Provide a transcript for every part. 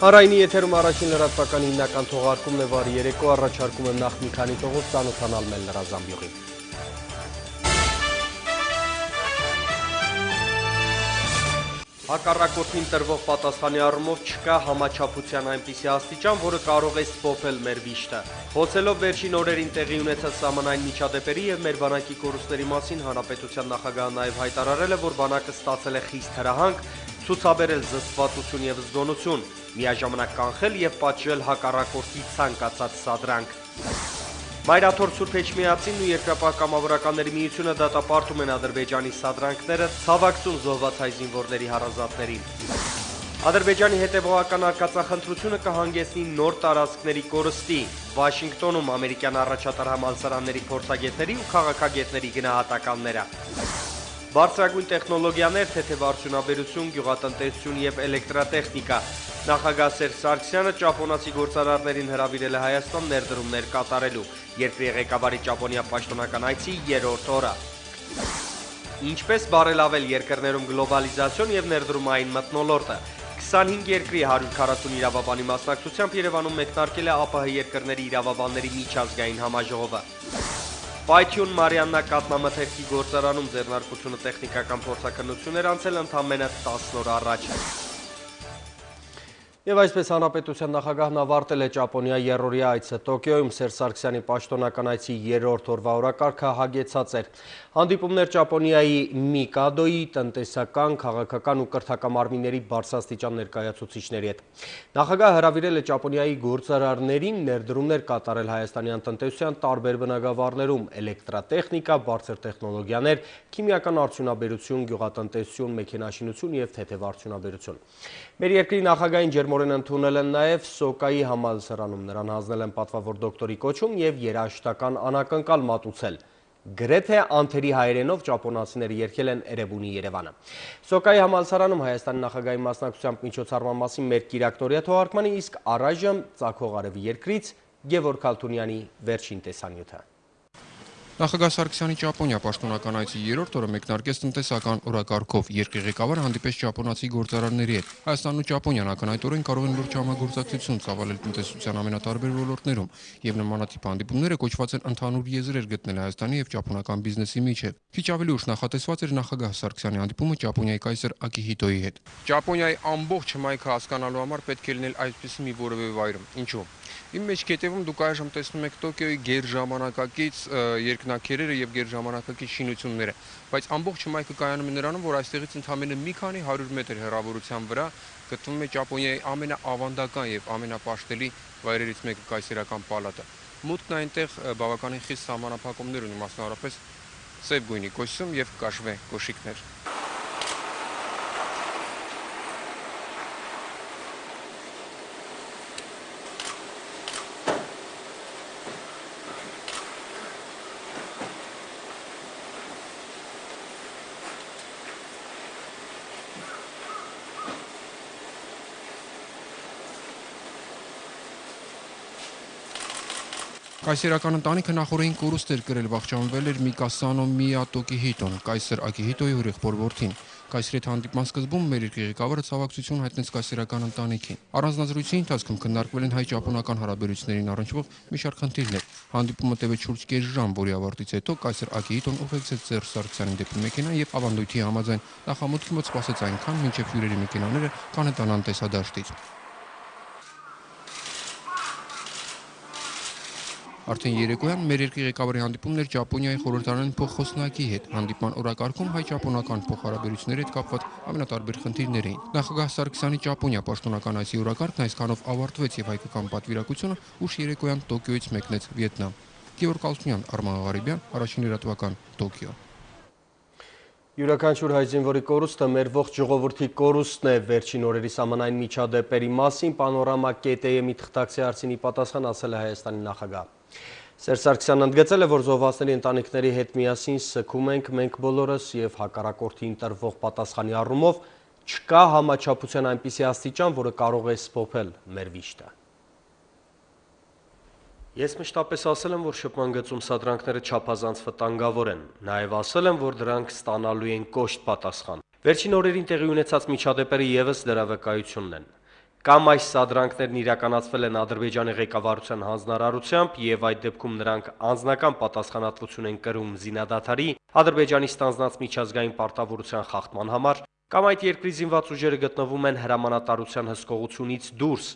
Հարայինի եթերում առաջին լրատվական հիմնական թողարկումն է վարի երեկո, առաջարկում եմ նախ մի քանի տողով ծանոթանալ մեր լրազամբյուղին։ Հակառակորդին տրվող պատասխանի առումով չկա համաչափության այնպիսի աստիճան, որը կարող է սփոփել մեր վիշտը։ Խոսելով վերջին օրերին տեղի ունեցած սահմանային միջադեպերի եւ մեր բանակի կորուստների մասին հանրապետության նախագահը նաեւ հայտարարել է, որ բանակը ստացել է խիստ հրահանգ, ցուցաբերել զսպվածություն եւ զգոնություն, միաժամանակ կանխել եւ պատժել հակառակորդի ցանկացած սադրանք։ Մայրաթոր Սուրբ Էջմիածինն ու Երկրապահ կամավորականների միությունը դատապարտում են Ադրբեջանի սադրանքները ցավակցուն զոհված հայ զինվորների հարազատներին։ Ադրբեջանի հետևողական արկածախնդրությունը կհանգեցնի նոր տարածքների կորստի։ Վաշինգտոնում ամերիկյան առաջատար համալսարանների փորձագետների ու քաղաքագետների գնահատականները։ Բարձրագույն տեխնոլոգիաներ, թեթև արդյունաբերություն, գյուղատնտեսություն եւ էլեկտրատեխնիկա։ Նախագահ Սերժ Սարգսյանը ճապոնացի գործարարներին հրավիրել է Հայաստան ներդրումներ կատարելու։ Երկրի ղեկավարի Ճապոնիա պաշտոնական այցի 3-րդ օրը։ Ինչպես բարելավել երկրներում գլոբալիզացիոն եւ ներդրումային մթնոլորտը։ 25 երկրի 140 իրավաբանի մասնակցությամբ Երևանում մեկնարկել է ԱՊՀ երկրների իրավաբանների միջազգային համաժողովը։ Պայթյուն Մարիաննա կաթնամթերքի գործարանում ձեռնարկությունը տեխնիկական փորձաքննություններ անցել ընդամենը 10 օր առաջ։ Եվ այսպես հանրապետության նախագահն ավարտել է Ճապոնիա երրորդյա այցը Տոկիոյում Սերժ Սարգսյանի պաշտոնական այցի 3-րդ օրվա օրակարգը հագեցած էր։ Հանդիպումներ Ճապոնիայի Միկադոյի տնտեսական, քաղաքական ու կրթական մարմինների բարձրաստիճան ներկայացուցիչների հետ։ Նախագահը հրավիրել է Ճապոնիայի գործարարներին ներդրումներ կատարել հայաստանյան տնտեսության տարբեր բնագավառներում՝ էլեկտրատեխնիկա, բարձր տեխնոլոգիաներ, քիմիական արդյունաբերություն, գյուղատնտեսություն, մեքենաշինություն եւ թեթև արդյունաբերություն։ Մեր երկրի նախագահային ջերմորեն ընդունել են նաև Սոկայի համալսարանում, նրան հանձնել են պատվավոր դոկտորի կոչում եւ երաժշտական անակնկալ մատուցել։ Գրեթե անթերի հայերենով ճապոնացիները երգել են Էրեբունի Երևանը։ Սոկայի համալսարանում Հայաստանի նախագահի մասնակցությամբ միջոցառման մասին մեր կիրակտորյա թողարկմանի, իսկ առայժմ Ծագող արևի երկրից Գևորգ Ալթունյանի վերջին տեսանյութը։ Նախագահ Սարգսյանի Ճապոնիա պաշտոնական այցի 3-րդ օրը մեկնարկեց տնտեսական օրակարգով։ Երկրի ղեկավարը հանդիպեց ճապոնացի գործարարների հետ։ Հայաստանն ու Ճապոնիան ակնհայտորեն կարող են լուրջ համագործակցություն ծավալել տնտեսության ամենատարբեր ոլորտներում, եւ նմանատիպ հանդիպումները կոչված են ընդհանուր եզրեր գտնել Հայաստանի եւ ճապոնական բիզնեսի միջեւ։ Քիչ ավելի ուշ նախատեսված էր նախագահ Սարգսյանի հանդիպումը Ճապոնիայի կայսր Ակիհիտոյի հետ։ Ճապոնիայի ամբողջ հմայքը հասկանալու համար պետք է լինել այսպիսի մի որևէ վայրում։ Ինչու՞։ Իմ մեջ կետևում դուք այժմ տեսնում եք Տոկիոյի գերժամանակակից երկնաքերերը եւ գերժամանակակից շինությունները, բայց ամբողջ հմայքը կայանում է նրանում, որ այստեղից ընդամենը մի քանի 100 մետր հեռավորության վրա գտնվում է Ճապոնիայի ամենաավանդական եւ ամենապաշտելի վայրերից մեկը կայսերական պալատը։ Մուտքն այնտեղ բավականին խիստ սահմանափակումներ ունի, մասնավորապես սև գույնի կոստյում եւ կաշվե կոշիկներ։ Կայսերական ընտանիքը նախորդին կորուստ էր կրել, վախճանվել էր Միկասանո Միյատոկիհիտոն, կայսր Ակիհիտոյի հորեղբոր որդին։ Կայսրի հետ հանդիպման սկզբում մեր երկրի ղեկավարը ցավակցություն հայտնեց կայսերական ընտանիքին։ Առանձնազրույցի ընթացքում քննարկվել են հայ-ճապոնական հարաբերություններին առնչվող մի շարք խնդիրներ։ Հանդիպումը տևեց շուրջ կես ժամ, որի ավարտից հետո կայսր Ակիհիտոն ուղեկցեց Սերժ Սարգսյանին դեպի մեքենա եւ ավանդույթի համաձայն նախամուտքի մոտ սպասեց այնքան, մինչեւ հյուրերի մեքենաները կանհետանան տեսադաշտից։ Արդեն երեկոյան մեր երկրի ղեկավարի հանդիպումն էր Ճապոնիայի խորհրդարանային փոխխոսնակի հետ։ Հանդիպման օրակարգում հայ-ճապոնական փոխհարաբերությունների հետ կապված ամենատարբեր խնդիրներ էին։ Նախագահ Սարգսյանի Ճապոնիա պաշտոնական այցի օրակարգն այսքանով ավարտվեց եւ հայկական պատվիրակությունը ուշ երեկոյան Տոկիոյից մեկնեց Վիետնամ։ Գևորգ Ալթունյան, Արման Ղարիբյան, Առաջին լրատվական, Տոկիո։ Յուրաքանչյուր հայ զինվորի կորուստը մեր ողջ ժողովրդի կորուստն է։ Վերջին օրերի սահմանային միջադեպերի մասին Պանորամա ԿՏԵՄ-ի թղթակցի հարցին ի պատասխան ասել է Հայաստանի նախագահ։ Սերժ Սարգսյանն ընդգծել է, որ զոհվածների ընտանիքների հետ միասին սգում ենք մենք բոլորս եւ հակառակորդին տրվող պատասխանի առումով չկա համաչափության այնպիսի աստիճան, որը կարող է սփոփել մեր վիշտը։ Ես մշտապես ասել եմ, որ շփման գծում սադրանքները չափազանց վտանգավոր են, նաև ասել եմ, որ դրանք ստանալու են կոշտ պատասխան։ Վերջին օրերին տեղի ունեցած միջադեպերը եւս դրա վկայությունն են։ Կամ այս սադրանքներն իրականացվել են Ադրբեջանի ղեկավարության հանձնարարությամբ եւ այդ դեպքում նրանք անձնական պատասխանատվություն են կրում զինադադարի, Ադրբեջանի ստանձնած միջազգային պարտավորության խախտման համար, կամ այդ երկրի զինված ուժերը գտնվում են հրամանատարության հսկողությունից դուրս,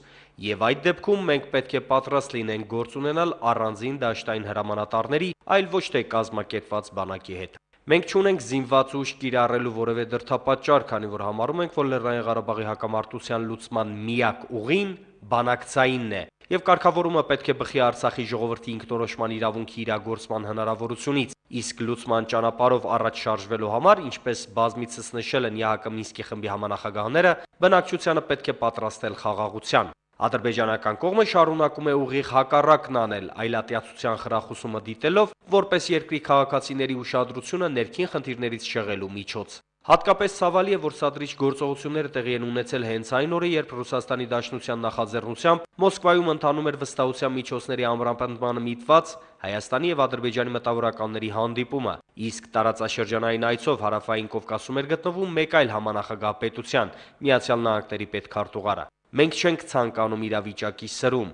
եւ այդ դեպքում մենք պետք է պատրաստ լինենք գործ ունենալ առանձին դաշտային հրամանատարների, այլ ոչ թե կազմակերպված բանակի հետ։ Մենք չունենք զինված ուժ կիրառելու որևէ դրդապատճառ, քանի որ համարում ենք, որ Լեռնային Ղարաբաղի հակամարտության լուծման միակ ուղին բանակցայինն է, եւ կարգավորումը պետք է բխի Արցախի ժողովրդի ինքնորոշման իրավունքի իրագործման հնարավորությունից, իսկ լուծման ճանապարհով առաջ շարժվելու համար, ինչպես բազմիցս նշել են ԵԱՀԿ Մինսկի խմբի համանախագահները, բնակչությանը պետք է պատրաստել խաղաղության։ Ադրբեջանական կողմը շարունակում է ուղիղ հակառակն անել, այլատյացության խրախուսումը դիտելով, որպես երկրի քաղաքացիների ուշադրությունը ներքին խնդիրներից շեղելու միջոց։ Հատկապես ցավալի է, որ սադրիչ գործողությունները տեղի են ունեցել հենց այն օրը, երբ Ռուսաստանի Դաշնության նախաձեռնությամբ Մոսկվայում ընթանում էր վստահության միջոցների ամրապնդմանը միտված Հայաստանի եւ Ադրբեջանի մտավորականների հանդիպումը, իսկ տարածաշրջանային այցով Հարավային Կովկասում էր գտնվում մեկ այլ համանախագահ պետության՝ Միացյալ Նահանգների պետքարտուղարը։ Մենք չենք ցանկանում իրավիճակի սրում,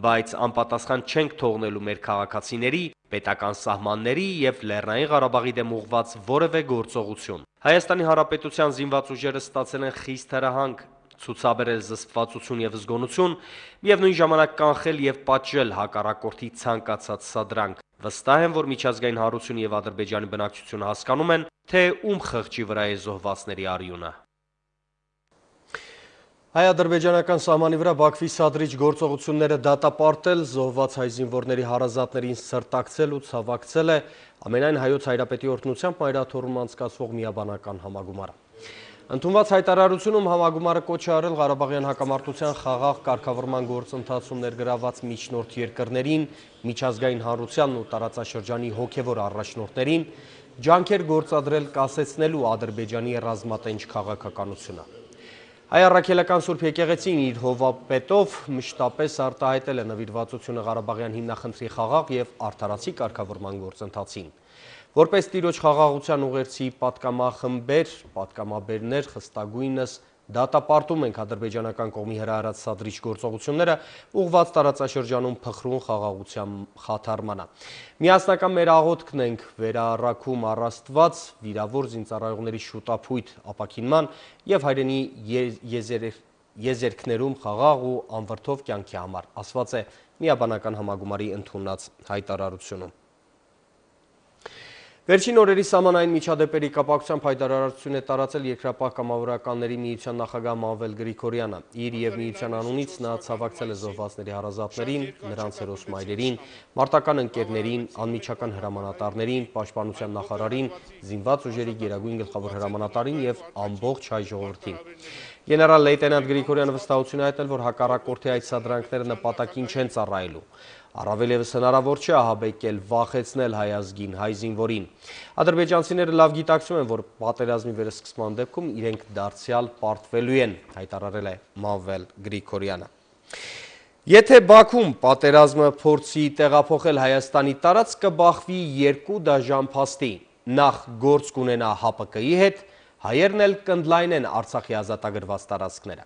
բայց անպատասխան չենք թողնելու մեր քաղաքացիների, պետական սահմանների եւ Լեռնային Ղարաբաղի դեմ ուղղված որևէ գործողություն։ Հայաստանի Հանրապետության զինված ուժերը ստացել են խիստ հրահանգ, ցուցաբերել զսպվածություն եւ զգոնություն, միևնույն ժամանակ կանխել եւ պատժել հակառակորդի ցանկացած սադրանք։ Վստահ եմ, որ միջազգային հանրությունը եւ Ադրբեջանի բնակչությունը հասկանում են, թե ում խղճի վրա է զոհվածների արյունը։ Հայ-ադրբեջանական սահմանի վրա Բաքվի սադրիչ գործողությունները դատապարտել, զոհված հայ զինվորների հարազատներին սրտակցել ու ցավակցել է ամենայն հայոց հայրապետի օրհնությամբ մայրաթոռում անցկացվող միաբանական համագումարը։ Ընդունված հայտարարությունում համագումարը կոչ է արել Ղարաբաղյան հակամարտության խաղաղ կարգավորման գործընթացում ներգրավված միջնորդ երկրներին, միջազգային հանրությանն ու տարածաշրջանի հոգևոր առաջնորդներին ջանքեր գործադրել կասեցնելու Ադրբեջանի ռազմատենչ քաղաքականությունը։ Հայ առաքելական Սուրբ եկեղեցին իր հովապետով մշտապես արտահայտել է նվիրվածությունը Ղարաբաղյան հիմնախնդրի խաղաղ եւ արդարացի կարգավորման գործընթացին։ Որպես տիրոջ խաղաղության ուղերձի պատգամաբերներ խստագույնս դատապարտում ենք ադրբեջանական կողմի հրահրած սադրիչ գործողությունները ուղղված տարածաշրջանում փխրուն խաղաղության խաթարմանը։ Միասնական մեր աղոթքն ենք վերառաքում առաստված վիրավոր զինծառայողների շուտափույթ ապաքինման եւ հայրենի եզերքներում խաղաղ ու անվրդով կյանքի համար, ասված է միաբանական համագումարի ընդունած հայտարարությունում։ Վերջին օրերի սահմանային միջադեպերի կապակցությամբ հայտարարություն է տարածել Երկրապահ կամավորականների միության նախագահ Մանվել Գրիգորյանը։ Իր եւ միության անունից նա ցավակցել է զոհվածների հարազատներին, նրանց հերոս մայրերին, մարտական ընկերներին, անմիջական հրամանատարներին, պաշտպանության նախարարին, զինված ուժերի գերագույն գլխավոր հրամանատարին եւ ամբողջ հայ ժողովրդին։ Գեներալ լեյտենանտ Գրիգորյանը վստահություն է հայտնել, որ հակառակորդի այդ սադրանքները նպատակին չեն ծառայելու։ Առավել ևս հնարավոր չէ ահաբեկել, վախեցնել հայ ազգին, հայ զինվորին։ Ադրբեջանցիները լավ գիտակցում են, որ պատերազմի վերսկսման դեպքում իրենք դարձյալ պարտվելու են, հայտարարել է Մանվել Գրիգորյանը։ Եթե Բաքվում պատերազմը փորձի տեղափոխել Հայաստանի տարածք, կբախվի երկու դաժան փաստի։ Նախ գործ կունենա ՀԱՊԿ-ի հետ, հայերն էլ կընդլայնեն Արցախի ազատագրված տարածքները։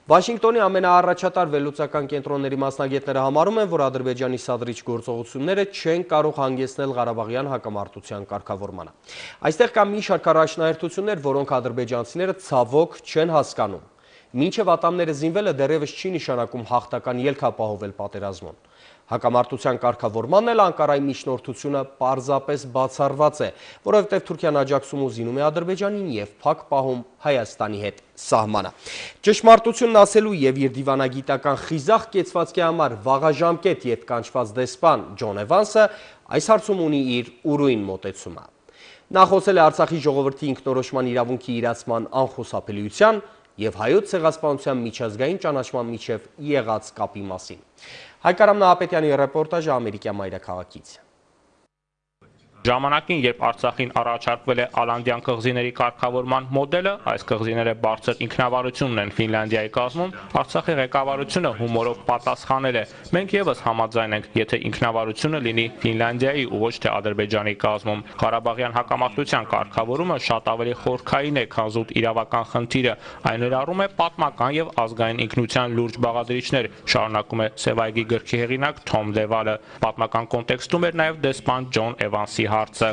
Վաշինգտոնի ամենաառաջատար վերլուծական կենտրոնների մասնագետները համարում են, որ Ադրբեջանի սադրիչ գործողությունները չեն կարող հանգեցնել Ղարաբաղյան հակամարտության կարգավորմանը։ Այստեղ կա մի շարք առաջնահերթություններ, որոնք ադրբեջանցիները ցավոք չեն հասկանում։ Մինչև ատամները զինվելը դեռևս չի նշանակում հաղթական ելք ապահովել պատերազմում։ Հակամարտության կարգավորմանն էլ Անկարայի միջնորդությունը պարզապես բացառված է, որովհետև Թուրքիան աջակցում ու զինում է Ադրբեջանին եւ փակ պահում Հայաստանի հետ սահմանը։ Ճշմարտությունն ասելու եւ իր դիվանագիտական խիզախ կեցվածքի համար վաղաժամկետ ետ կանչված դեսպան Ջոն Էվանսը այս հարցում ունի իր ուրույն մոտեցումը։ Նա խոսել է Արցախի ժողովրդի ինքնորոշման իրավունքի իրացման անխուսափելիության եւ հայոց ցեղասպանության միջազգային ճանաչման միջև եղած կապի մասին։ Հայկարամ Նահապետյանի ռեպորտաժը Ամերիկյան մայրաքաղաքից։ Ժամանակին, երբ Արցախին առաջարկվել է Ալանդյան կղզիների կարգավորման մոդելը, այս կղզիները բարձր ինքնավարություն ունեն Ֆինլանդիայի կազմում, Արցախի ղեկավարությունը հումորով պատասխանել է. մենք եւս համաձայն ենք, եթե ինքնավարությունը լինի Ֆինլանդիայի ու ոչ թե Ադրբեջանի կազմում։ Ղարաբաղյան հակամարտության կարգավորումը շատ ավելի խորքային է, քան զուտ իրավական խնդիրը, այն ներառում է պատմական եւ ազգային ինքնության լուրջ բաղադրիչներ, շարունակում է Սևայգի գրքի հեղինակ Թոմ Դևալը։ Պատմական կոնտեքստում էր նաեւ դեսպան Ջոն Էվանսի հարցը։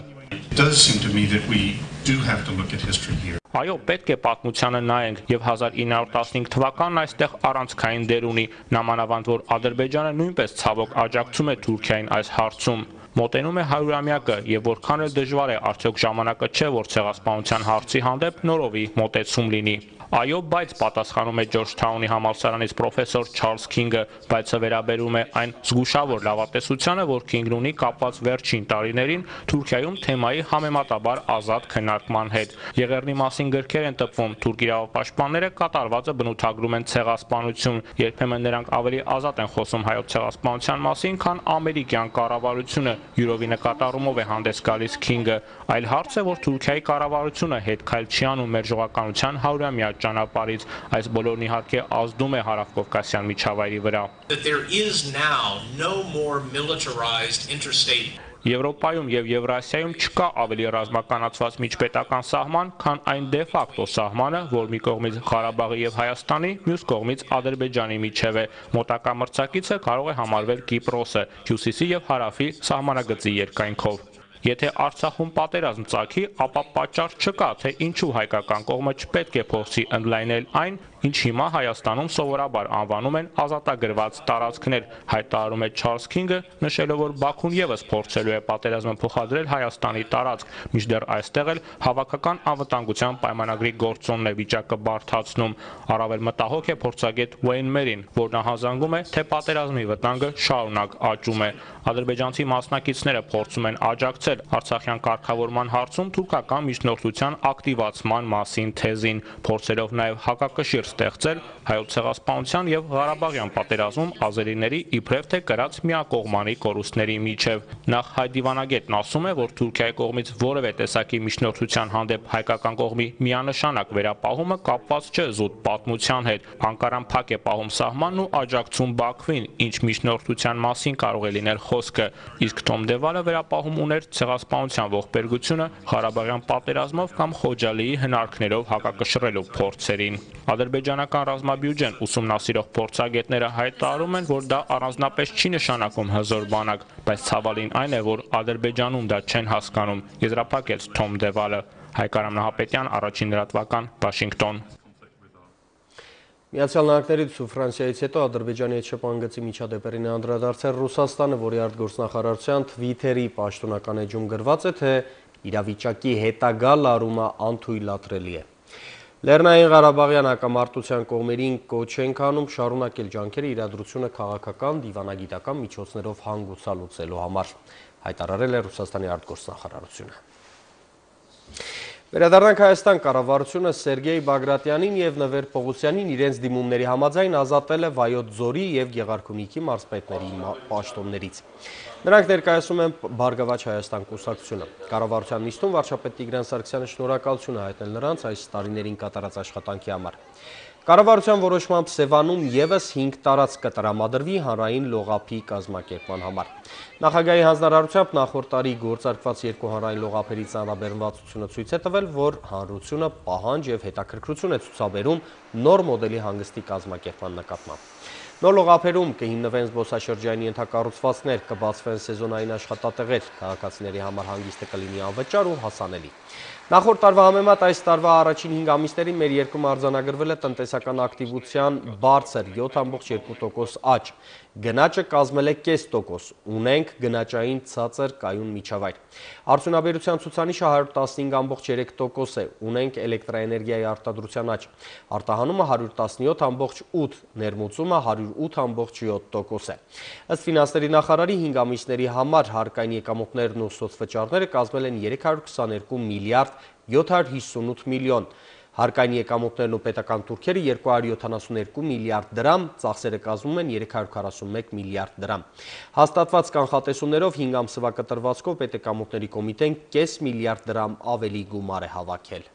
Այո, պետք է պատմությանը նայենք եւ 1915 թվականն այստեղ առանցքային դեր ունի, նամանավանդ որ Ադրբեջանը նույնպես ցավոք աջակցում է Թուրքիային այս հարցում։ Մոտենում է 100-ամյակը եւ որքան էլ դժվար է, արդյոք ժամանակը չէ, որ ցեղասպանության հարցի հանդեպ նորովի մոտեցում լինի։ Այո, բայց պատասխանում է Ջորջթաունի համալսարանից պրոֆեսոր Չարլզ Քինգը, բայց վերաբերում է այն զգուշավոր լավատեսությանը, որ Քինգն ունի կապված վերջին տարիներին Թուրքիայում թեմայի համեմատաբար ազատ քննարկման հետ։ Եղեռնի մասին գրքեր են տպվում, թուրք իրավապաշտպանները կատարվածը բնութագրում են ցեղասպանություն, երբեմն նրանք ավելի ազատ են խոսում հայոց ցեղասպանության մասին, քան ամերիկյան կառավարությունը, յուրովի նկատառումով է հանդես գալիս Քինգը։ Այլ հարց է, որ Թուրքիայի կառավարությունը հետ քայլ չի անում մերջողականության 100-ամյա ճանապարհից, այս բոլորն իհարկե ազդում է Հարավկովկասյան միջավայրի վրա։ Եվրոպայում եւ Եվրասիայում չկա ավելի ռազմականացված միջպետական սահման, քան այն դե ֆակտո սահմանը, որ մի կողմից Ղարաբաղի եւ Հայաստանի, մյուս կողմից Ադրբեջանի միջև է։ Մոտակա մրցակիցը կարող է համարվել Կիպրոսը, Հյուսիսի եւ Հարավի սահմանագծի երկայնքով։ Եթե Արցախում պատերազմ ծագի, ապա պատճառ չկա, թե ինչու հայկական կողմը չպետք է փորձի ընդլայնել այն, ինչ հիմա Հայաստանում սովորաբար անվանում են ազատագրված տարածքներ, հայտարարում է Չարլզ Քինգը, նշելով, որ Բաքուն եւս փորձելու է պատերազմը փոխադրել Հայաստանի տարածք, մինչդեռ այստեղ էլ հավաքական անվտանգության պայմանագրի գործոնն է վիճակը բարդացնում։ Առավել մտահոգ է փորձագետ Ուեյն Մերին, որն ահազանգում է, թե պատերազմի վտանգը շարունակ աճում է։ Ադրբեջանցի մասնակիցները փորձում են աջակցել Արցախյան կարգավորման հարցում թուրքական միջնորդության ակտիվացման մասին թեզին, փորձելով նաև հակակշիռ ստեղծել հայոց ցեղասպանության եւ Ղարաբաղյան պատերազմում ազերիների իբրև թե կրած միակողմանի կորուստների միջև։ Նախ հայ դիվանագետն ասում է, որ Թուրքիայի կողմից որևէ տեսակի միջնորդության հանդեպ հայկական կողմի միանշանակ վերապահումը կապված չէ զուտ պատմության հետ։ Անկարան փակ է պահում սահմանն ու աջակցում Բաքվին, ինչ միջնորդության մասին կարող է լինել խոսքը, իսկ Թոմ Դևալը վերապահում ուներ ցեղասպանության ողբերգությունը Ղարաբաղյան պատերազմով կամ Խոջալիի հնարքներով հակակշռելու փորձերին։ Ադրբեջանական ռազմաբյուջեն ուսումնասիրող փորձագետները հայտարարում են, որ դա առանձնապես չի նշանակում հզոր բանակ, բայց ցավալին այն է, որ Ադրբեջանում դա չեն հասկանում, եզրափակեց Թոմ Դևալը։ Հայկարամ Նահապետյան, Առաջին լրատվական, Վաշինգտոն։ Միացյալ Նահանգներից ու Ֆրանսիայից հետո Ադրբեջանի հետ շփման միջադեպերին անդրադարձել Ռուսաստանը, որի արտգործնախարարության Twitter-ի պաշտոնական էջում գրված է, թե իրավիճակի հետագա լարումը անթույլատրելի է։ Լեռնային Ղարաբաղյան հակամարտության կողմերին կոչ ենք անում շարունակել ջանքերը իրադրությունը քաղաքական, դիվանագիտական միջոցներով հանգուցալուծելու համար, հայտարարել է Ռուսաստանի արտգործնախարարությունը։ Վերադառնանք Հայաստան, կառավարությունը Սերգեյ Բագրատյանին եւ Նվեր Պողոսյանին իրենց դիմումների համաձայն ազատել է Վայոց ձորի եւ Գեղարքունիքի մարզպետների պաշտոններից։ Նրանք ներկայացնում են Բարգավաճ Հայաստան կուսակցությունը։ Կառավարության նիստում վարչապետ Տիգրան Սարգսյանը շնորհակալություն է հայտնել նրանց այս տարիներին կատարած աշխատանքի համար։ Կառավարության որոշմամբ Սևանում եւս 5 տարածք կտրամադրվի հանրային լողափի կազմակերպման համար։ Նախագահի հանձնարարությամբ նախորդ տարի գործարկված 2 հանրային լողափերի ծանրաբեռնվածությունը ցույց է տվել, որ հանրությունը պահանջ եւ հետաքրքրություն է ցուցաբերում նոր մոդելի հանգստի կազմակերպման նկատմամբ։ Նոր լողափերում կհիմնվեն զբոսաշրջայինի ենթակառուցվածքներ, կբացվեն սեզոնային աշխատատեղեր, քաղաքացիների համար հանգիստը կլինի անվճար ու հասանելի։ Նախորդ տարվա համեմատ այս տարվա առաջին 5 ամիսներին մեր երկրում արձանագրվել է տնտեսական ակտիվության բարձր 7.2% աճ, գնաճը կազմել է 0.5%, ունենք գնաճային ցածր կայուն միջավայր։ Արդյունաբերության ցուցանիշը 115.3% է, ունենք էլեկտրաէներգիայի արտադրության աճ, արտահանումը 117.8, ներմուծումը 108.7% է։ Ըստ ֆինանսների նախարարի 5 ամիսների համար հարկային եկամուտներն ու սոցվճարները կազմել են 322 միլիարդ 758 միլիոն, Հարկային եկամուտներն ու պետական տուրքերը 272 միլիարդ դրամ, ծախսերը կազմում են 341 միլիարդ դրամ։ Հաստատված կանխատեսումներով 5 ամսվա կտրվածքով պետեկամուտների կոմիտեն կես միլիարդ դրամ ավելի գումար է հավաքել։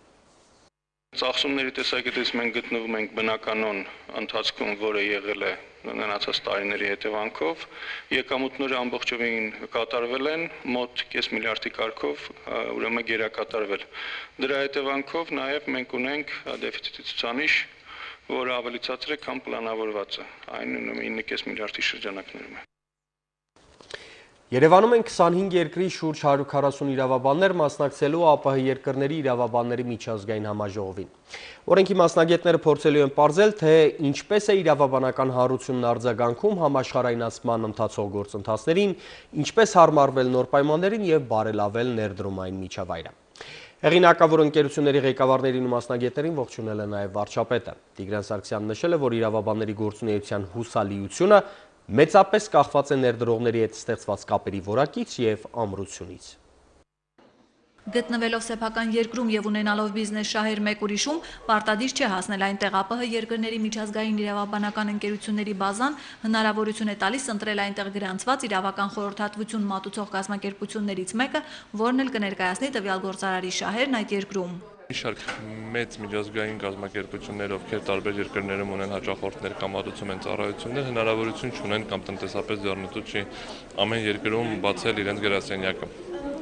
Ծախսումների տեսակետից մենք գտնվում ենք բնականոն ընթացքում, որը եղել է մնացած տարիների հետևանքով, եկամուտները ամբողջովին կատարվել են, մոտ կես միլիարդի կարգով, ուրեմն գերակատարվել։ Դրա հետևանքով նաև մենք ունենք դեֆիցիտի ցուցանիշ, որը ավելի ցածր է, քան պլանավորված է, այն 9.5 միլիարդի շրջանակներում է։ Երևանում են 25 երկրի շուրջ 140 իրավաբաններ մասնակցելու ԱՊՀ երկրների իրավաբանների միջազգային համաժողովին։ Օրենքի մասնագետները փորձելու են պարզել, թե ինչպես է իրավաբանական հանրությունն արձագանքում համաշխարհայնացման ընթացող գործընթացներին, ինչպես հարմարվել նոր պայմաններին և բարելավել ներդրումային միջավայրը։ Հեղինակավոր ընկերությունների ղեկավարներին ու մասնագետներին ողջունել է նաև վարչապետը։ Տիգրան Սարգսյանն նշել է, որ իրավաբանների գործունեության հուսալիությունը մեծապես կախված է ներդրողների հետ ստեղծված կապերի որակից և ամրությունից։ Գտնվելով սեփական երկրում և ունենալով բիզնես շահեր մեկ ուրիշում, պարտադիր չէ հասնել այնտեղ ԱՊՀ երկրների միջազգային իրավաբանական ընկերությունների բազան հնարավորություն է տալիս ընտրել այնտեղ գրանցված իրավական խորհրդատվություն մատուցող կազմակերպություններից մեկը, որն էլ կներկայացնի տվյալ գործարարի շահերն այդ երկրում։ Մի շարք մեծ միջազգային կազմակերպություններ, ովքեր տարբեր երկրներում ունեն հաճախորդներ կամ մատուցում են ծառայություններ, հնարավորություն չունեն կամ տնտեսապես ձեռնտու չի ամեն երկրում բացել իրենց գրասենյակը։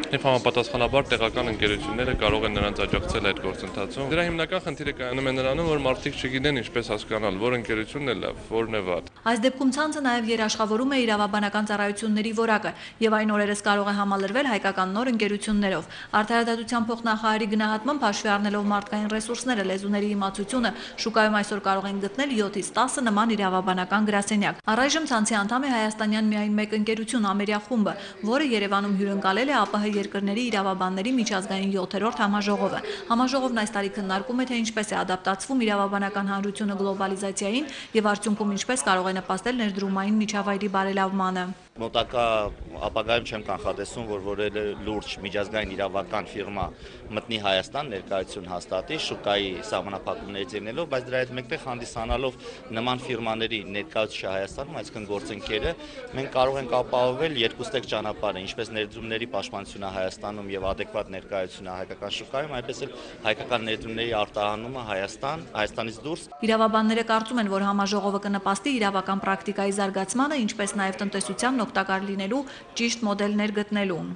Եվ համապատասխանաբար տեղական ընկերությունները կարող են նրանց աջակցել այդ գործընթացում։ Դրա հիմնական խնդիրը կայանում է նրանում, որ մարդիկ չգիտեն ինչպես հասկանալ, որ ընկերությունն է լավ, որն է վատ։ Այս դեպքում ցանցը նաև երաշխավորում է իրավաբանական ծառայությունների որակը, եւ այն օրերս կարող է համալրվել հայկական նոր ընկերություններով։ Արդարադատության փոխնախարարի գնահատմամբ հաշվի առնելով մարդկային ռեսուրսները, լեզուների իմացությունը, շուկայում այսօր կարող են գտնել 7-ից 10 նման իրավաբանական գրասենյակ։ Առայժմ ցանցի անդամ է հայաստանյան միայն մեկ ընկերություն Ամերիա խումբը, որը Երևանում հյուրընկալել է ԱՊՀ երկրների իրավաբանների միջազգային 7-րդ համաժողովը։ Համաժողովն այս տարի քննարկում է, թե ինչպես է ադապտացվում իրավաբանական հանրությունը գլոբալիզացիային եւ արդյունքում ինչպես կարող է նպաստել ներդրումային միջավայրի բարելավմանը։ Մոտակա ապագայում չեմ կանխատեսում, որ որևէ լուրջ միջազգային իրավական ֆիրմա մտնի Հայաստան, ներկայություն հաստատի, շուկայի սահմանափակումներից ելնելով, բայց դրա հետ մեկտեղ հանդիսանալով նման ֆիրմաների ներկայությունը Հայաստանում, այսինքն գործընկերը, մենք կարող ենք ապահովել երկուստեք ճանապարհը, ինչպես ներդրումների պաշտպանությունը Հայաստանում եւ ադեկվատ ներկայությունը հայկական շուկայում, այնպես էլ հայկական ներդրումների արտահանումը Հայաստանից դուրս։ Իրավաբանները կարծում են, որ համաժողովը կնպաստի իրավական պրակտիկայի զարգացմանը, ինչպես նաեւ տնտեսության օգտակար լինելու ճիշտ մոդելներ գտնելուն։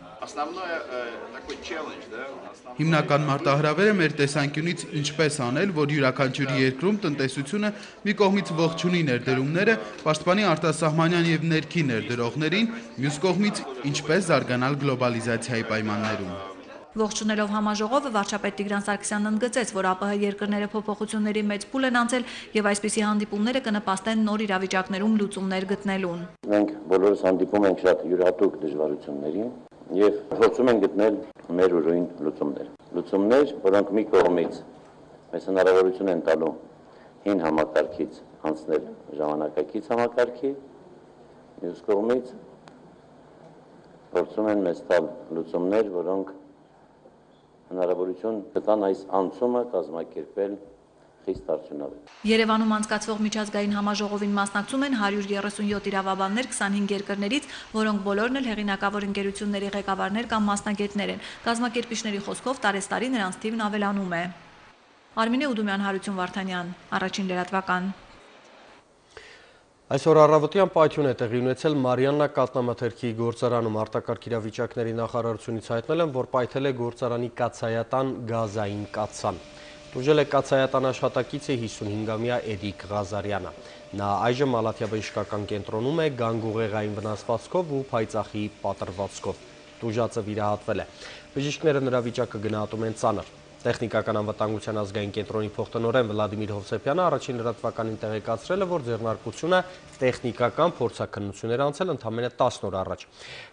Հիմնական մարտահրավերը մեր տեսանկյունից ինչպես անել, որ յուրաքանչյուր երկրում տնտեսությունը մի կողմից ողջունի ներդրումները, պաշտպանի արտասահմանյան եւ ներքին ներդրողներին, մյուս կողմից ինչպես զարգանալ գլոբալիզացիայի պայմաններում։ Ողջունելով համաժողովը վարչապետ Տիգրան Սարգսյանն ընդգծեց, որ ԱՊՀ երկրները փոփոխությունների մեծ փուլ են անցել եւ այսպիսի հանդիպումները կնպաստեն նոր իրավիճակներում լուծումներ գտնելուն։ Մենք բոլորս հանդիպում ենք շատ յուրահատուկ դժվարություններին եւ փորձում ենք գտնել մեր ուրույն լուծումներ, որոնք մի կողմից մեզ հնարավորություն են տալու հին համակարգից անցնել ժամանակակից համակարգի, մյուս կողմից փորձում են մեզ տալ լուծումներ, որոնք հնարավորություն կտան այս անցումը կազմակերպել խիստ արդյունավետ։ Երևանում անցկացվող միջազգային համաժողովին մասնակցում են 137 իրավաբաններ 25 երկրներից, որոնք բոլորն էլ հեղինակավոր ընկերությունների ղեկավարներ կամ մասնագետներ են։ Կազմակերպիչների խոսքով տարեստարի նրանց թիվն ավելանում է։ Արմինե Ուդումյան, Հարություն Վարդանյան, Առաջին լրատվական։ Այսօր առավոտյան պայթյուն է տեղի ունեցել Մարիաննա կաթնամթերքի գործարանում։ Արտակարգ իրավիճակների նախարարությունից հայտնել են, որ պայթել է գործարանի կաթսայատան գազային կաթսան։ Տուժել է կաթսայատան աշխատակիցը 55-ամյա Էդիկ Ղազարյանը։ Նա այժմ Մալաթիա բժշկական կենտրոնում է գանգուղեղային վնասվածքով ու փայծաղի պատրվածքով։ Տուժածը վիրահատվել է։ Բժիշկները նրա վիճակը գնահատում են ծանր։ Տեխնիկական անվտանգության ազգային կենտրոնի փոխտնօրեն Վլադիմիր Հովսեփյանը Առաջին լրատվականին տեղեկացրել է, որ ձեռնարկությունը տեխնիկական փորձաքննություններ անցել ընդամենը 10 օր առաջ։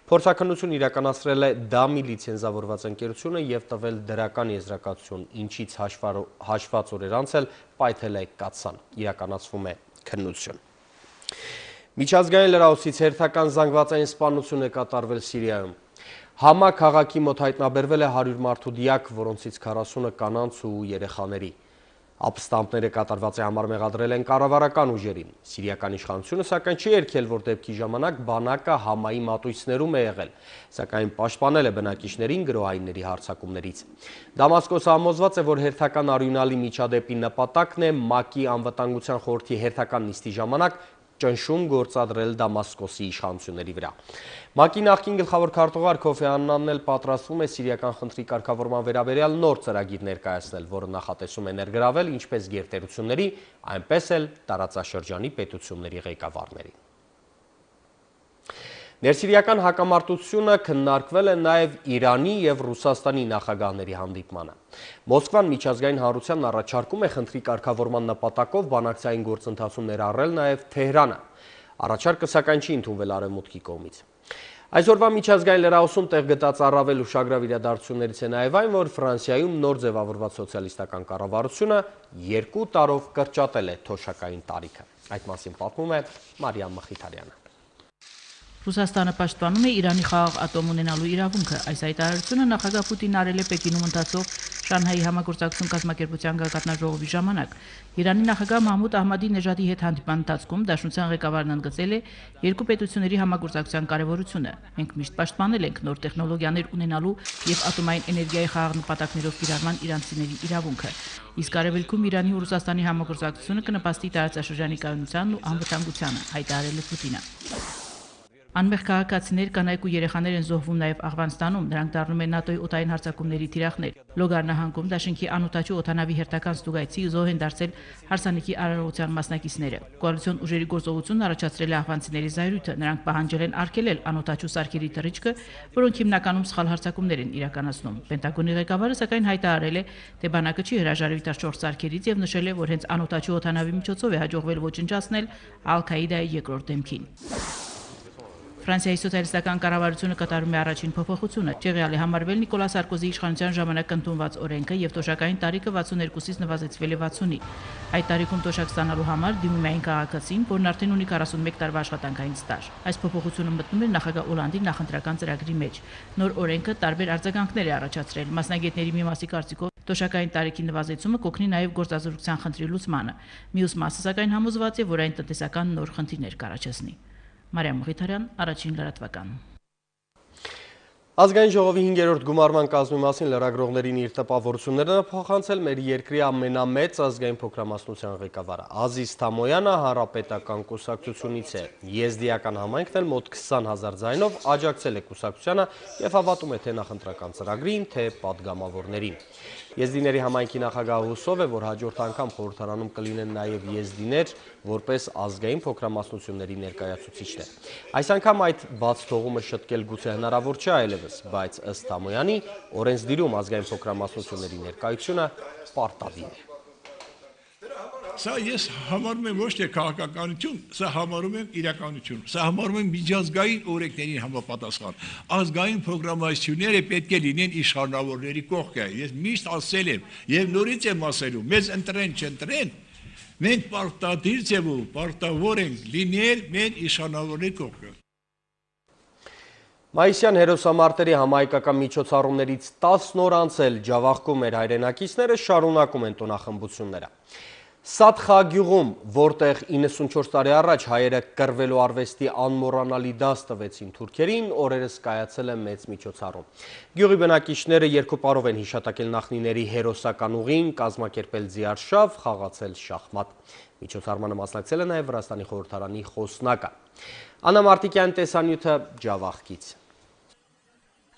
Փորձաքննություն իրականացրել է ԴԱՄ-ի լիցենզավորված ընկերությունը եւ տվել դրական եզրակացություն, ինչից հաշված օրեր անցել պայթել է կաթսան։ Իրականացվում է քննություն։ Միջազգային լրահոսից հերթական զանգվածային սպանություն է կատարվել Սիրիայում։ Համա քաղաքի մոտ հայտնաբերվել է 100 մարդու դիակ, որոնցից 40-ը կանանց ու երեխաների։ Ապստամբները կատարված է համար մեղադրել են կառավարական ուժերին։ Սիրիական իշխանությունը սակայն չի երգել, որ դեպքի ժամանակ բանակը համայի մատույցներում է եղել, սակայն պաշտպանել է բնակիչներին գրոհայինների հարձակումներից։ Դամասկոսը համոզված է, որ հերթական արյունալի միջադեպի նպատակն է ՄԱԿ-ի անվտանգության խորհրդի հերթական նիստի ժամանակ ճնշում գործադրել Դամասկոսի իշխանությունների վրա։ ՄԱԿ-ի նախկին գլխավոր քարտուղար Քոֆի Աննանն էլ պատրաստվում է սիրիական խնդրի կարգավորման վերաբերյալ նոր ծրագիր ներկայացնել, որը նախատեսում է ներգրավել ինչպես գերտերությունների, այնպես էլ տարածաշրջանի պետությունների ղեկավարներին։ Ներսիրիական հակամարտությունը քննարկվել է նաև Իրանի և Ռուսաստանի նախագահների հանդիպմանը։ Մոսկվան միջազգային հանրությանն առաջարկում է խնդրի կարգավորման նպատակով բանակցային գործընթացում ներառել նաև Թեհրանը։ Առաջարկը սակայն չի ընդունվել Արևմուտքի կողմից։ Այսօրվա միջազգային լրահոսում տեղ գտած առավել ուշագրավ իրադարձություններից է նաև այն, որ Ֆրանսիայում նոր ձևավորված սոցիալիստական կառավարությունը 2 տարով կրճատել է թոշակային տարիքը։ Այդ մասին պատմում է Մարիամ Մխիթարյանը։ Ռուսաստանը պաշտպանում է Իրանի խաղաղ ատոմ ունենալու իրավունքը։ Այս հայտարարությունը նախագահ Պուտինն արել է Պեկինում ընթացող Շանհայի համագործակցություն կազմակերպության գագաթնաժողովի ժամանակ։ Իրանի նախագահ Մահմուդ Ահմադի-Նեժադի հետ հանդիպման ընթացքում Դաշնության ղեկավարն ընդգծել է երկու պետությունների համագործակցության կարևորությունը։ Մենք միշտ պաշտպանել ենք նոր տեխնոլոգիաներ ունենալու եւ ատոմային էներգիայի խաղաղ նպատակներով կիրառման իրանցիների իրավունքը։ Իսկ արևելքում Իրանի ու Ռուսաստանի համագործակցությունը կնպաստի տարածաշրջանի կայունությանն ու անվտանգությանը, հայտարարել է Պուտինը։ Անմեղ քաղաքացիներ, կանայք ու երեխաներ են զոհվում նաև Աֆղանստանում, նրանք դառնում են ՆԱՏՕ-ի օդային հարձակումների թիրախներ։ Լոգար նահանգում Դաշինքի անօդաչու օդանավի հերթական ստուգայցի զոհ են դարձել հարսանիքի արարողության մասնակիցները։ Կոալիցիոն ուժերի գործողությունն առաջացրել է աղվանցիների զայրույթը, նրանք պահանջել են արգելել անօդաչու սարքերի թռիչքը, որոնք հիմնականում սխալ հարձակումներ են իրականացնում։ Պենտագոնի ղեկավարը սակայն հայտարարել է, թե բանակը չի հրաժարվի 14 սարքերից եւ նշել է, որ հենց անօդաչու օդանավի միջոցով է հաջողվել ոչնչացնել Ալ-Քաիդայի երկրորդ դեմքին։ Ֆրանսիայի սոցիալիստական կառավարությունը կատարում է առաջին փոփոխությունը։ Չեղյալ է համարվել Նիկոլա Սարկոզիի իշխանության ժամանակ ընդունված օրենքը եւ տոշակային տարիքը 62-ից նվազեցվել է 60-ի։ Այդ տարիքում տոշակ ստանալու համար դիմում էին քաղաքացին, որն արդեն ունի 41 տարվա աշխատանքային ստաժ։ Այս փոփոխությունը մտնում էր նախագահ Օլանդի նախընտրական ծրագրի մեջ։ Նոր օրենքը տարբեր արձագանքներ է առաջացրել։ Մասնագետների մի մասի կարծիքով տոշակային տարիքի նվազեցումը կօգնի նաև գործազրկության խնդրի լուծմանը։ Մյուս մասը սակայն համոզված է, որ այն տնտեսական նոր խնդիրներ կառաջացնի։ Մարիամ Մխիթարյան, առաջին լրատվական։ Ազգային ժողովի 5-րդ գումարման կազմի մասին լրագրողներին իր տպավորությունները փոխանցել մեր երկրի ամենամեծ ազգային փոքրամասնության ղեկավարը Ազիզ Թամոյանը հանրապետական կուսակցությունից է։ Եզդիական համայնքն էլ մոտ 20,000 ձայնով աջակցել է կուսակցությանը եւ հավատում է թե նախընտրական ծրագրին, թե падգամավորներին։ Եզդիների համայնքի նախագահը հուսով է, որ հաջորդ անգամ խորհրդարանում կլինեն նաև եզդիներ, որպես ազգային փոքրամասնությունների ներկայացուցիչներ։ Այս անգամ այդ բաց թողումը շտկել գուցե հնարավոր չէ այլևս, բայց ըստ Թամոյանի օրենսդիրում ազգային փոքրամասնությունների ներկայությունը պարտադիր է։ Սա ես համարում եմ ոչ թե քաղաքականություն, սա համարում եմ իրականություն, սա համարում եմ միջազգային օրենքներին համապատասխան։ Ազգային փոքրամասնությունները պետք է լինեն իշխանավորների կողքը։ Ես միշտ ասել եմ եւ նորից եմ ասելու, մեզ ընտրեն, չընտրեն, մենք պարտադիր ձևով պարտավոր ենք լինել մեր իշխանավորների կողքը։ Մայիսյան հերոսամարտերի համահայկական միջոցառումներից 10 օր անց էլ ջավախքում մեր հայրենակիցները շարունակում են տոնախմբությունները։ Սադխա գյուղում, որտեղ 94 տարի առաջ հայերը կռվելու արվեստի անմոռանալի դաս տվեցին թուրքերին, օրերս կայացել է մեծ միջոցառում։ Գյուղի բնակիչները երկու պարով են հիշատակել նախնիների հերոսական ուղին, կազմակերպել ձիարշավ, խաղացել շախմատ։ Միջոցառմանը մասնակցել է նաև Վրաստանի խորհրդարանի խոսնակը։ Աննա Մարտիկյան տեսանյութը ջավախքից։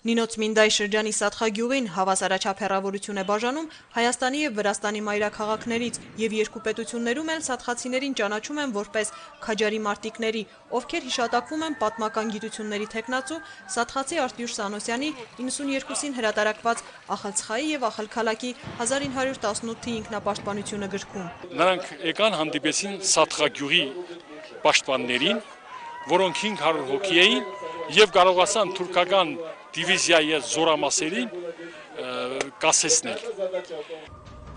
Նինոց Մինդայի շրջանի Սադխա գյուղին հավասարաչափ հեռավորություն է բաժանում Հայաստանի եւ Վրաստանի մայրաքաղաքներից եւ երկու պետություններում էլ սադխացիներին ճանաչում են որպես քաջարի մարտիկների, ովքեր հիշատակվում են պատմական գիտությունների թեկնածու Սադխացի Արտյուշ Սանոսյանի 92-ին հրատարակված Ախալցխայի եւ Ախալքալակի 1918-ի ինքնապաշտպանությունը գրքում։ Նրանք եկան հանդիպեցին Սադխա գյուղի պաշտպաններին, որոնք 500 հոգի էին եւ կարողացան թուրքական դիվիզիայի զորամասերին կասեցնել։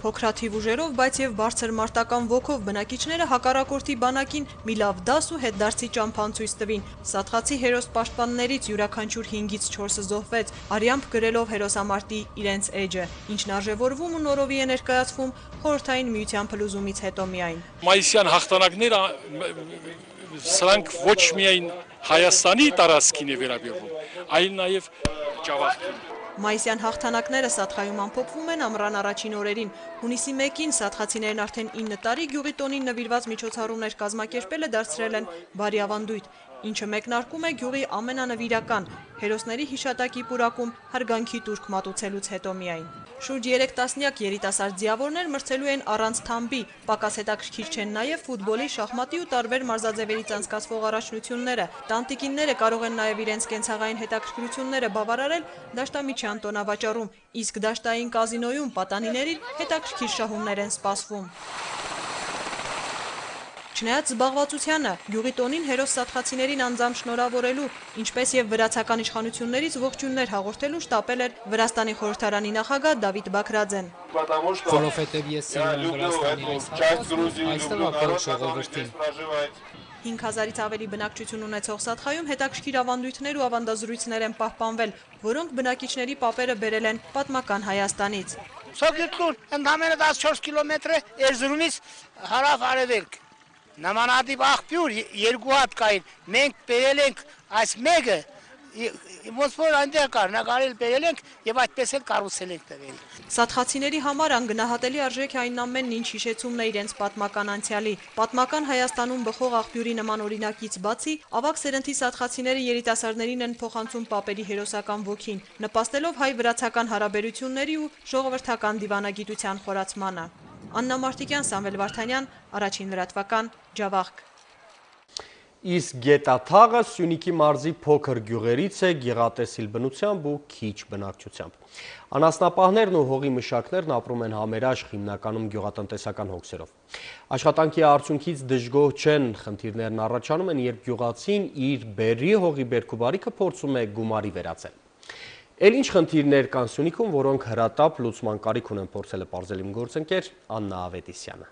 Փոքրաթիվ ուժերով, բայց եւ բարձր մարտական ոգով բնակիչները հակառակորդի բանակին մի լավ դաս ու հետդարձի ճամփան ցույց տվին։ Սատղացի հերոս պաշտպաններից յուրաքանչյուր 5-ից 4-ը զոհվեց, արյամբ գրելով հերոսամարտի իրենց էջը, ինչն արժևորվում ու նորովի է ներկայացվում խորհրդային միության փլուզումից հետո միայն։ Մայիսյան հաղթանակները սրանք ոչ միայն Հայաստանի տարածքին է վերաբերվում, այլ նաև Ջավախքին։ Մայիսյան հաղթանակները Սատղայում ամփոփվում են ամռան առաջին օրերին։ Հունիսի 1-ին սատղացիներն արդեն 9 տարի գյուղի տոնին նվիրված միջոցառումներ կազմակերպելը դարձրել են բարի ավանդույթ, ինչը մեկնարկում է գյուղի ամենանվիրական հերոսների հիշատակի պուրակում հարգանքի տուրք մատուցելուց հետո միայն։ Շուրջ 3 տասնյակ երիտասարդ ձիավորներ մրցելու են առանց թամբի, պակաս հետաքրքիր չեն նաև ֆուտբոլի, շախմատի ու տարբեր մարզաձևերից անցկացվող առաջնությունները։ Տանտիկինները կարող են նաև իրենց կենցաղային հետաքրքրությունները բավարարել դաշտամիջյան տոնավաճառում, իսկ դաշտային կազինոյում պատանիներին հետաքրքիր շահումներ են սպասվում։ Չնայած զբաղվածությանը, գյուղի տոնին հերոս սատղացիներին անձամբ շնորհավորելու, ինչպես եւ վրացական իշխանություններից ողջույններ հաղորդելու շտապել էր Վրաստանի խորհրդարանի նախագահ Դավիթ Բաքրաձեն։ Որովհետեւ ես սիրում եմ Վրաստանի այս հատվածը, այստեղ ապրող ժողովրդին։ 5000-ից ավելի բնակչություն ունեցող Սատղայում հետաքրքիր ավանդույթներ ու ավանդազրույցներ են պահպանվել, որոնք բնակիչների պապերը բերել են պատմական Հայաստանից։ Սոկյութլուն ընդամենը 14 կիլոմետր է Էրզրումից հարավ-արևելք։ Նմանատիպ աղբյուր երկու հատ կային, մենք բերել ենք այս մեկը, ոնց որ այնտեղ կար, նկարել բերել ենք եւ այդպես էլ կառուցել ենք տվել։ Սատղացիների համար անգնահատելի արժեք է այն ամենն, ինչ հիշեցումն է իրենց պատմական անցյալի։ Պատմական Հայաստանում բխող աղբյուրի նման օրինակից բացի, ավագ սերնդի սատղացիները երիտասարդներին են փոխանցում պապերի հերոսական ոգին, նպաստելով հայ-վրացական հարաբերությունների ու ժողովրդական դիվանագիտության խորացմանը։ Աննա Մարտիկյան, Սամվել Վարդանյան, Առաջին լրատվական, Ջավախք։ Իսկ Գետաթաղը Սյունիքի մարզի փոքր գյուղերից է գեղատեսիլ բնությամբ ու քիչ բնակչությամբ։ Անասնապահներն ու հողի մշակներն ապրում են համերաշխ հիմնականում գյուղատնտեսական հոգսերով։ Աշխատանքի արդյունքից դժգոհ չեն, խնդիրներն առաջանում են, երբ գյուղացին իր բերի հողի բերքու բարիքը փորձում է գումարի վերածել։ Էլ ինչ խնդիրներ կան Սյունիքում, որոնք հրատապ լուծման կարիք ունեն, փորձել է պարզել իմ գործընկեր Աննա Ավետիսյանը։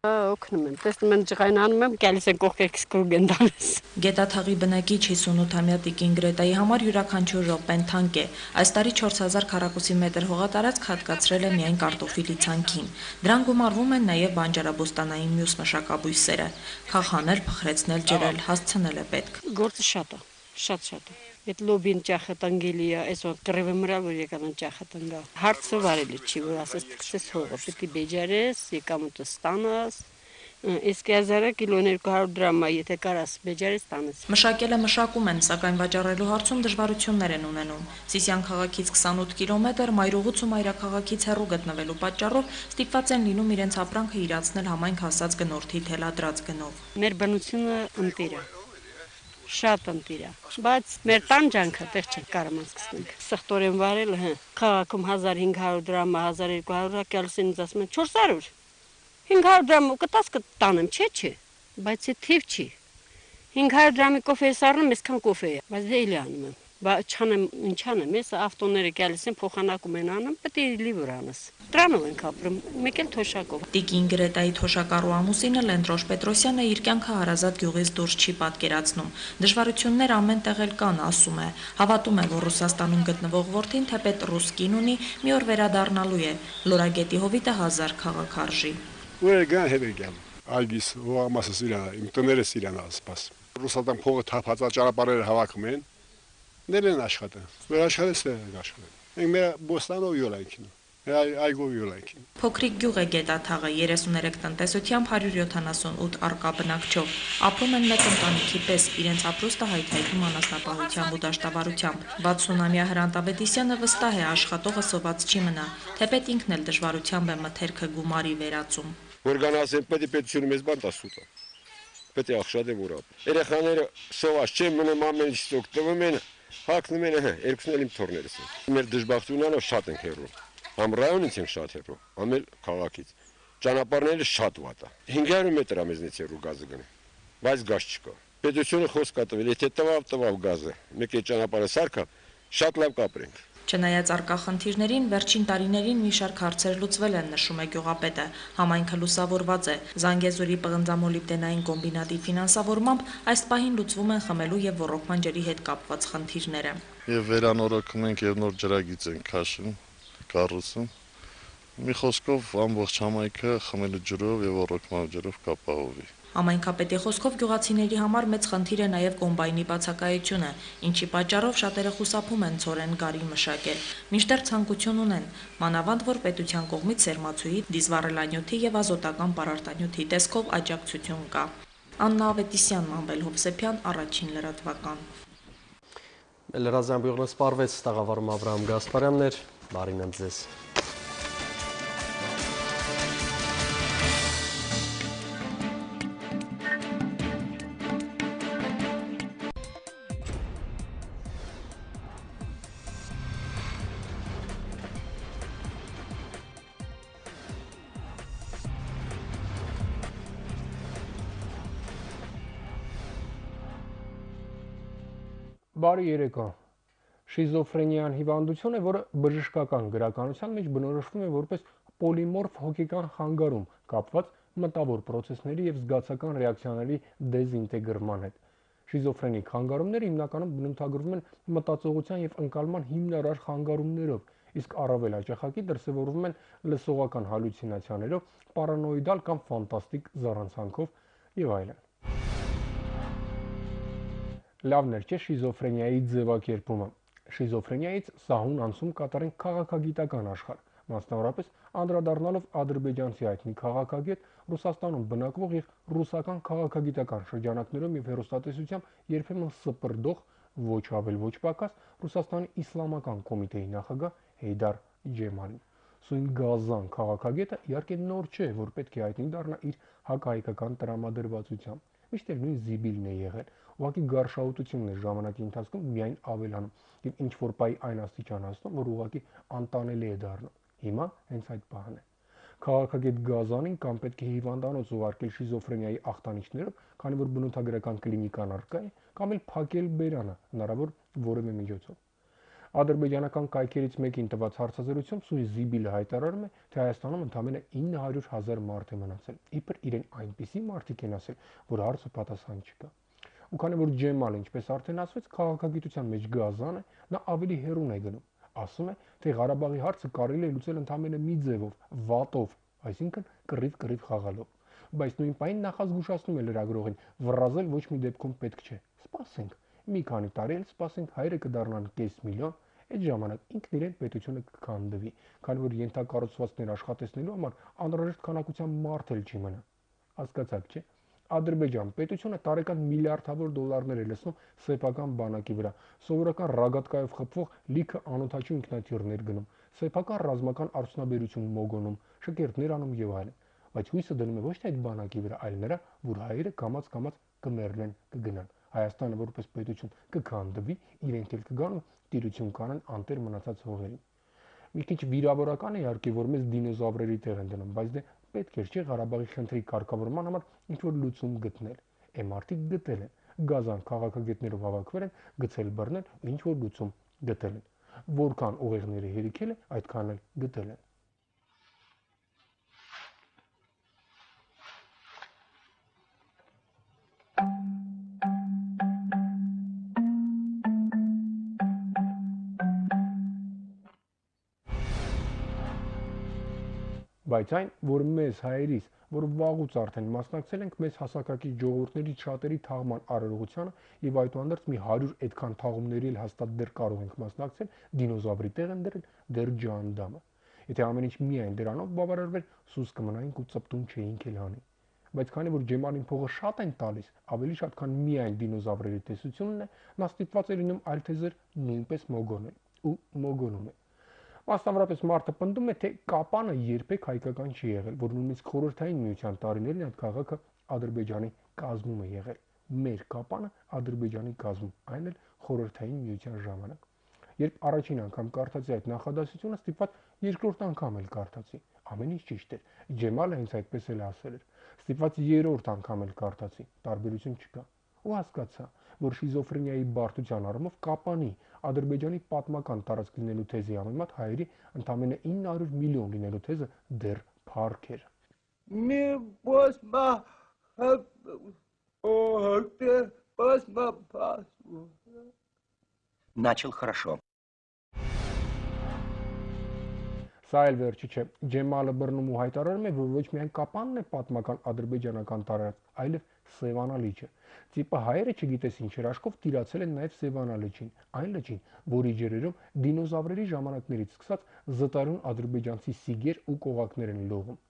Օգնում եմ, տեսնում եմ ջղային անում եմ, գալիս են կողքերքս կրուգ են տալիս։ Գետաթաղի բնակիչ 58-ամյա Տիկին Գրետայի համար յուրաքանչյուր րոպեն թանկ է։ Այս տարի 4000 քառակուսի մետր հողատարածք հատկացրել է միայն կարտոֆիլի ցանքին։ Դրան գումարվում են նաև բանջարաբոստանային մյուս մշակաբույսերը։ Քաղանել, փխրեցնել, ջրել, հասցնել է պետք։ Գործը շատ է, շատ է։ Այդ լոբին ճախտանգելի է, այսօր կռիվը մրա որ եկան ճախտանգա։ Հարցը վարելի չի, որ ասես սկսես հողը, պիտի բեջարես, եկամուտը ստանաս։ Իսկ 1000 կիլո 200 դրամ է, եթե կարաս բեջարես տանես։ Մշակելը մշակում են, սակայն վաճառելու հարցում դժվարություններ են ունենում։ Սիսիան քաղաքից 28 կիլոմետր, Մայրուղուց ու Մայրաքաղաքից հեռու գտնվելու պատճառով ստիպված են լինում իրենց ապրանքը իրացնել համայնք հասած գնորդի թելադրած գնով։ Մեր բնությունը ընտիր է։ Շատ ընտիր է, բայց մեր տանջանքը տեղ չենք կարող անցկացնել։ Սխտորեն վարել, քաղաքում 1500 դրամ, 1200 գալիս են ասում են 400։ 500 դրամ կտաս կտանեմ, չէ, բայց է թիվ չի։ 500 դրամի կոֆե սառնում, այսքան կոֆե է, բայց դե էլի անում եմ։ Բայց չանեմ, ինչ անեմ, ես ավտոները գալիս են փոխանակում են անում, պետք է լիվր անես։ Դրանով ենք ապրում, մեկ էլ թոշակով։ Տիկին Գրետայի թոշակառու ամուսինը Լենդրոշ Պետրոսյանը իր կյանքը հարազատ գյուղից դուրս չի պատկերացնում։ Դժվարություններ ամեն տեղ էլ կան, ասում է։ Հավատում է, որ Ռուսաստանում գտնվող որդին թեպետ ռուս կին ունի, մի օր վերադառնալու է։ Լորագետի հովիտը 1000 քաղաք արժի։ Ուերգան հետեգամ։ Այգիս ոամասը սիրա, իմ տները սիրան ասպաս։ Ռուսաստան փողը թափած ճանապարհները հավաքում են։ Ներեն աշխատը, վերաշխատես են աշխատը։ Մենք մեր բոստանով յոլ ենք ինում, այգով յոլ ենք ինում։ Փոքրիկ գյուղ է Գետաթաղը, 33 տնտեսությամբ 178 առկա բնակչով։ Ապրում են մեծ ընտանիքի պես, իրենց ապրուստը հայթայթում անասնապահությամբ ու դաշտավարությամբ։ 60-ամյա Հրանտ Ավետիսյանը վստահ է, աշխատողը սոված չի մնա, թեպետ ինքն էլ դժվարությամբ է մթերքը գումարի վերածում։ Որ գանասեն պետք է պետությունը մեզ բան տասուտա։ Պետք է աշխատեմ ուրապ։ Երեխաները սոված չեն մնում ամեն ինչ օգտվում են։ Հակնում են, երկուսն էլ իմ թորներս են։ Մեր դժբախտություններով շատ ենք հեռու։ Համ ռայոնից ենք շատ հեռու, համ էլ քաղաքից։ Ճանապարհները շատ վատ է։ 500 մետր է մեզնից հեռու գազը գնում, բայց գազ չկա։ Պետությունը խոսք կա տվել, եթե տվավ գազը, մեկ է ճանապարհը սարքա, շատ լավ կապրենք։ Չնայած առկա խնդիրներին, վերջին տարիներին մի շարք հարցեր լուծվել են, նշում է գյուղապետը։ Համայնքը լուսավորված է։ Զանգեզուրի պղնձամոլիբդենային կոմբինատի ֆինանսավորմամբ այս պահին լուծվում են խմելու եւ ոռոգման ջրի հետ կապված խնդիրները։ Եվ վերանորոգում ենք եւ նոր ջրագիծ ենք քաշում, կառուցում։ Մի խոսքով ամբողջ համայնքը խմելու ջրով եւ ոռոգման ջրով կապահովի։ Համայնքապետի խոսքով գյուղացիների համար մեծ խնդիր է նաև կոմբայնի բացակայությունը, ինչի պատճառով շատերը խուսափում են ցորեն գարի մշակել։ Մինչդեռ ցանկություն ունեն, մանավանդ որ պետության կողմից սերմացուի, դիզվառելանյութի եւ ազոտական պարարտանյութի տեսքով աջակցություն կա։ Աննա Ավետիսյան, Մանվել Հովսեփյան, Առաջին լրատվական։ Լրազամբյուղը սպառվեց, տաղավարում Աբրահամ Գասպարյանն էր, բարին եմ ձեզ։ Բարի երեկո։ Շիզոֆրենիան հիվանդություն է, որը բժշկական գրականության մեջ բնորոշվում է որպես պոլիմորֆ հոգեկան խանգարում, կապված մտավոր պրոցեսների եւ զգացական ռեակցիաների դեզինտեգրման հետ։ Շիզոֆրենիկ խանգարումները հիմնականում բնութագրվում են մտածողության եւ ընկալման հիմնարար խանգարումներով, իսկ առավել հաճախակի դրսևորվում են լսողական հալյուցինացիաներով, պարանոիդալ կամ ֆանտաստիկ զառանցանքով եւ այլն։ Լավն էր չէ շիզոֆրենիայի ձևակերպումը։ Շիզոֆրենիայից սահուն անցում կատարեն քաղաքագիտական աշխարհ, մասնավորապես անդրադառնալով ադրբեջանցի հայտնի քաղաքագետ, Ռուսաստանում բնակվող եւ ռուսական քաղաքագիտական շրջանակներում եւ հեռուստատեսությամբ երբեմն սպրդող, ոչ ավել ոչ պակաս, Ռուսաստանի իսլամական կոմիտեի նախագահ Հեյդար Ջեմալին։ Սույն գազան քաղաքագետը իհարկե նոր չէ, որ պետք է հայտնի դառնա իր հակահայկական տրամադրվածությամբ։ Միշտ նույն զիբիլն է եղել։ Ուղղակի գարշահոտությունն է ժամանակի ընթացքում միայն ավելանում եւ ինչ որ պահի այն աստիճան հասնում, որ ուղղակի անտանելի է դառնում։ Հիմա հենց այդ պահն է։ Քաղաքագետ Գազանին կամ պետք է հիվանդանոց ուղարկել շիզոֆրենիայի ախտանիշներով, քանի որ բնութագրական կլինիկան առկա է, կամ էլ փակել բերանը, հնարավոր որևէ միջոցով։ Ադրբեջանական կայքերից մեկին տված հարցազրույցում սույն զիբիլը հայտարարում է, թե Հայաստանում ընդամենը 900,000 մարդ է մնացել։ Իբր իրեն այնպիսի մարդիկ են ասել, որ հարցը պատասխան չկա։ Ու քանի որ Ջեմալը, ինչպես արդեն ասվեց, քաղաքագիտության մեջ գազան է, նա ավելի հեռուն է գնում։ Ասում է, թե Ղարաբաղի հարցը կարելի է լուծել ընդամենը մի ձևով՝ վատով, այսինքն կռիվ խաղալով։ Բայց նույն պահին նախազգուշացնում է լրագրողին, վռազել ոչ մի դեպքում պետք չէ։ Սպասենք, մի քանի տարի էլ սպասենք, հայերը կդառնան 500,000, այդ ժամանակ ինքն իրեն պետությունը կքանդվի, քանի որ ենթակառուցվածքներ աշխատեցնելու համար անհրաժեշտ քանակությամբ մարդ էլ չի մնա։ Հասկացաք, չէ՞։ Ադրբեջան պետությունը տարեկան միլիարդավոր դոլարներ է լցնում սեփական բանակի վրա, սովորական ռագատկայով խփվող լիքը անօթաչու ինքնաթիռներ գնում, սեփական ռազմական արդյունաբերություն մոգոնում, շքերթներ անում եւ այլն։ Բայց հույսը դնում է ոչ թե այդ բանակի վրա, այլ նրա, որ հայերը կամաց կմեռնեն, կգնան։ Հայաստանը որպես պետություն կքանդվի, իրենք էլ կգան ու տիրություն կանեն անտեր մնացած հողերին։ Մի քիչ վիրավորական է իհարկե, որ մեզ դինոզավրերի տեղ են դնում, բայց դե պետք էր չէ Ղարաբաղի խնդրի կարգավորման համար ինչ-որ լուծում գտնել։ Մարդիկ գտել են, գազան քաղաքագետներով հավաքվել են, գցել բռնել ու ինչ-որ լուծում գտել են։ Որքան ուղեղների հերիքել է, այդքան էլ գտել են։ Բայց այն, որ մեզ հայերիս, որ վաղուց արդեն մասնակցել ենք մեզ հասակակի ժողովուրդներից շատերի թաղման արարողությանը եւ այդուհանդերձ մի 100 այդքան թաղումների էլ հաստատ դեռ կարող ենք մասնակցել, դինոզավրի տեղ են դեր ջանդամը։ Եթե ամեն ինչ միայն դրանով բավարարվեր, սուս կմնայինք ու ծպտուն չէինք էլ անի։ Բայց քանի որ Ջեմալին փողը շատ են տալիս, ավելի շատ քան միայն դինոզավրերի տեսությունն է, նա ստիպված է լինում այլ թեզեր նույնպես մոգոնել ու մոգոնում է։ Մասնավորապես մարդը պնդում է, թե Կապանը երբեք հայկական չի եղել, որ նույնիսկ խորհրդային միության տարիներին այդ քաղաքը Ադրբեջանի կազմում է եղել։ Մեր Կապանը Ադրբեջանի կազմում, այն էլ խորհրդային միության ժամանակ։ Երբ առաջին անգամ կարդացի այդ նախադասությունը, ստիպված երկրորդ անգամ էլ կարդացի։ Ամեն ինչ ճիշտ էր։ Ջեմալը հենց այդպես էլ ասել էր։ Ստիպված երրորդ անգամ էլ կարդացի, տարբերություն չկա։ Ու հասկացա, որ շիզոֆրենիայի բարդության առումով կապանի Ադրբեջանի պատմական տարածք լինելու թեզի համեմատ հայերի ընդամենը 900 միլիոն լինելու թեզը դեռ փառք էր։ Начал хорошо. Սա էլ վերջի չէ։ Ջեմալը բռնում ու հայտարարում է, որ ոչ միայն կապանն է պատմական ադրբեջանական տարածք, այլև Սևանա լիճը։ Տիպը հայերը չգիտես ինչեր աշխով տիրացել են նաև Սևանա լճին, այն լճին, որի ջրերում դինոզավրերի ժամանակներից սկսած զտարուն ադրբեջանցի սիգեր ու կողակներ են լողում։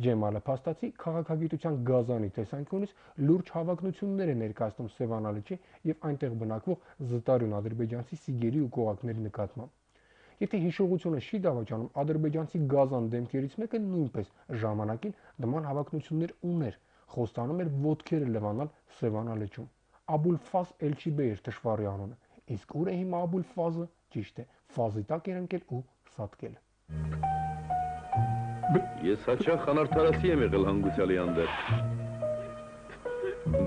Ջեմալը փաստացի քաղաքագիտության գազանի տեսանկյունից լուրջ հավակնություններ է ներկայացնում Սևանա լճի եւ այնտեղ բնակվող զտարուն ադրբեջանցի սիգերի ու կողակների նկատմամբ։ Եթե հիշողությունը չի դավաճանում, ադրբեջանցի գազան դեմքերից մեկը նույնպես ժամանակին նման հավակնություններ ուներ, խոստանում էր ոտքերը լվանալ Սևանա լճում։ Աբուլֆազ Էլչիբեյ էր թշվառի անունը, իսկ ուր է հիմա Աբուլֆազը, ճիշտ է, ֆազի տակ էր ընկել ու սատկել։ Ես հաճախ անարդարացի եմ եղել հանգուցյալի հանդեպ,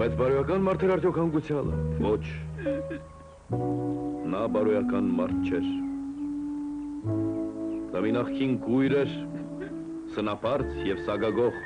բայց բարոյական մարդ էր արդյոք հանգուցյալը, ոչ, նա բարոյական մարդ չէր, դա մի նախքին կույր էր, սնապարծ և սագագող,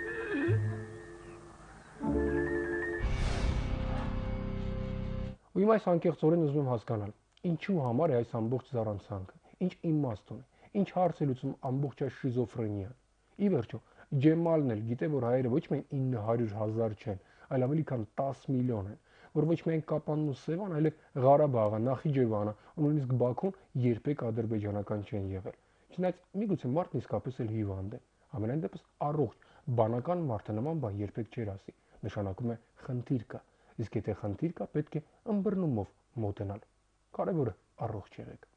ու իմ այս անկեղծորեն ուզում եմ հասկանալ, ինչու համար է այս ամբողջ զառանցանքը, ինչ իմաստ ունի, ինչ հարց է լուծում ամբողջ այս շիզոֆրենիան։ Ի վերջո, Ջեմալն էլ գիտե, որ հայերը ոչ միայն 900,000 չեն, այլ ավելի քան 10 միլիոն են, որ ոչ միայն Կապանն ու Սևան, այլև Ղարաբաղը, Նախիջևանը ու նույնիսկ Բաքուն երբեք ադրբեջանական չեն եղել։ Չնայած միգուցե մարդն իսկապես էլ հիվանդ է, ամենայն դեպս առողջ, բանական մարդը նման բան երբեք չէր ասի, նշանակում է խնդիր կա, իսկ եթե խնդիր կա, պետք է ըմբռնումով մոտենալ։ Կարևորը առողջ եղեք։